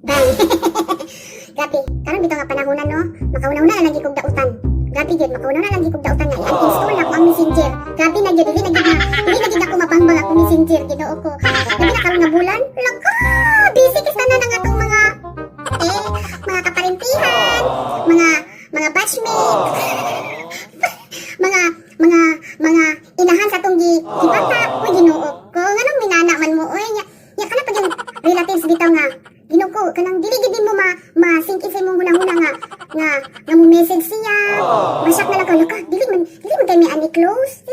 Bang. Grabe, karon bitaw nga panahonan no. Makauna-una na lagi kog dautan. Grabe gyud, makauna na lagi kog dautan nga i-install ako ang Messenger. Grabe na gyud, dili na gyud ako mapangbang ako Messenger Ginoo ko. Grabe na karon nga bulan. Laka, busy kis na nga tong mga kaparentihan, mga batchmate. mga inahan sa tong gibata. Uy, Ginoo ko, nganong minana man mo oy nya kana pa yung relatives bitaw nga Ginoo ko, kanang dili gid mo ma-sink in sa imong hunahuna nga mo message siya. Masak na lang ka, dili man kay may ani close.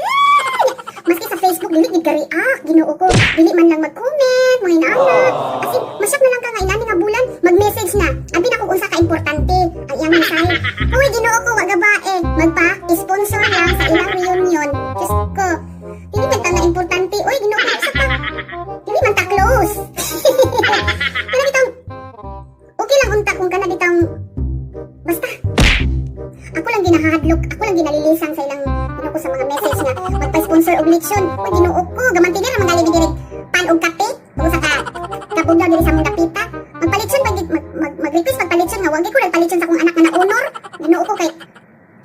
Maski sa Facebook dili gid ka react, Ginoo ko. Dili man lang mag-comment, mga inaana. As in, masak na lang ka nga inani nga bulan, mag-message na. Abi na kung unsa ka importante ang iyang mensahe. Uy, Ginoo ko, wa gabae, magpa-sponsor lang sa ilang reunion. Diyos ko, dili man ta na importante. Uy, Ginoo ko, isa pa. Dili man ta close. Kana bitang okay lang unta kung kana bitang basta ako lang ginahadlok, ako lang ginalilisang sa ilang ko sa mga message nga magpa-sponsor og leksyon. Uy, Ginoo ko, gamantin na mangali direk pan og kape kung sa kabudaw diri sa mong dapita. Magpalitson pa mag-request magpalitson nga wag ko nagpalitson sa akong anak nga na-honor. Ginoo ko kay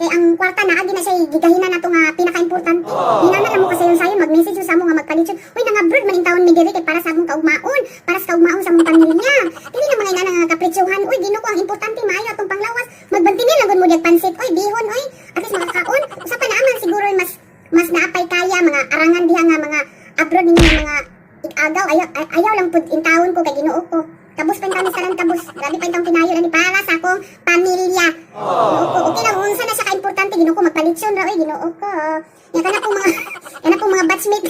ang kwarta na agi na siya gigahinan nato nga pinaka-importante. Hinana lang mo kasi yung sayo mag-message sa amo nga magpalitson. Uy, nang-abroad man intawon mi diri kay para sa akong kaugmaon, para sa kaugmaon sa among pamilya. Dili na mga inana nga kapritsuhan. Uy, Ginoo ko, ang importante maayo atong panglawas. Magbantini lang gud mo diag pansit. Uy, bihon oy. At least makakaon. Usa pa naaman siguro mas naapay kaya mga arangan diha nga mga abroad ninyo nga mga ig-agaw. Ayaw lang pud intawon ko kay Ginoo ko. Kabus pa kami sa kabus. Grabe pa itong pinayo ani para sa akong pamilya. Ginoo ko, okay lang unsa na siya ka-importante. Ginoo ko, magpalitson ra oy, Ginoo ko. Yan kana po mga batchmate.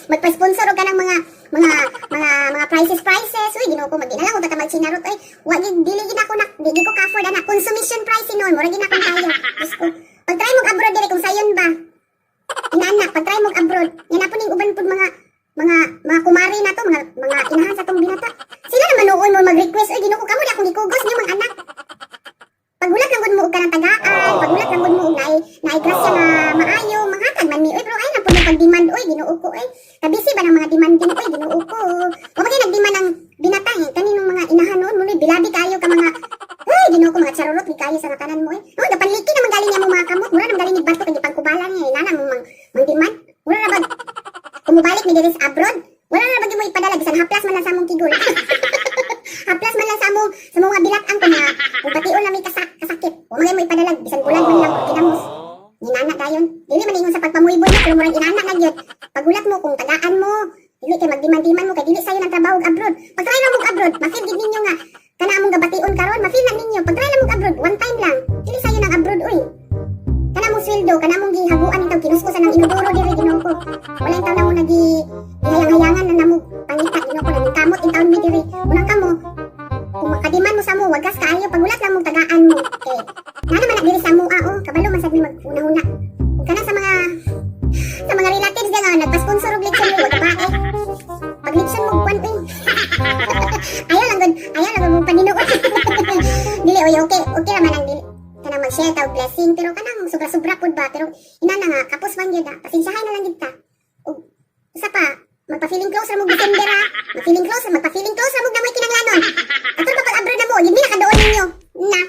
Magpa-sponsor og kanang mga prices. Uy, Ginoo ko, magina lang ta magsinarot oy. Wa gid dili gid ako na di ko ka-afford ana consumption price non. Mura gid akong tayo. Diyos ko. Pag try mo abroad dire kung sayon ba. Inanak, pag try mo abroad. Yan na po ning uban pud mga kumari na to, mga inahan sa tong binata. Sila naman noon mo mag-request, oy, Ginoo ko, kamo di akong gikugos niyo mga anak. Pagulat lang gud mo og kanang tagaan, pagulat lang gud mo og naay grasya nga maayo, manghatag man mi. Oy, pero ay na pud pag-demand, oy, Ginoo ko, oy. Kabisi ba ng mga demanding, oy, Ginoo ko. Wa ba kay nag-demand ng binata kaninong mga inahan noon, munoy bilabi kayo ka mga oy, Ginoo ko, mga charorot ni kayo sa katanan mo, oy. Oh, gapanliki naman galing niya mo mga kamot, mura naman galing ni bato kay pangkubalan niya, inana mo mang demand. Mura na ba kung mubalik ni diri sa abroad, wala na ba mo ipadala bisan haplas man lang sa among kigol. Haplas man lang sa mga bilat-ang ko nga kung patiol na may kasakit. O mga mo ipadala bisan bulan man lang kinamos. Inana dayon. Dili man ingon sa pagpamuybol na pero murag inana na gyud. Pagulat mo kung tagaan mo, dili kay magdiman-diman mo kay dili sayo nang trabaho abroad. Pag try na mo abroad, ma-feel gid ninyo nga kana among gabation karon, ma-feel na ninyo. Pag try na mo abroad, one time lang. Dili sayo nang abroad oy. Kana mo sweldo, kana mong gihaguan nitaw kinusko sa nang inodoro diri Ginoo ko. Wala intaw na mo hayang-hayangan na namo pangita Ginoo ko nang kamot intaw mi diri. Unang kamo kung makadiman mo sa mo, wagas kaayo pagulat lang mong tagaan mo. Okay. Na naman na diri sa mo kabalo man sad mi mag-una-una. Ug kana sa mga relatives nga nagpa-sponsor og leksyon mo babae. Pag leksyon mo kwan oy. Ayaw lang gud paninuot. Dili oy, okay ra man ang dili. Kanang mag-share tawag blessing pero kanang sobra-sobra pud ba pero inana nga kapos man gyud pasensyahay na lang gid ta. Ug usa pa magpa-feeling close ra mo December magpa-feeling close ra mo na may kinanglanon. Ato pa pag abroad na mo, yun mi nakadoon ninyo na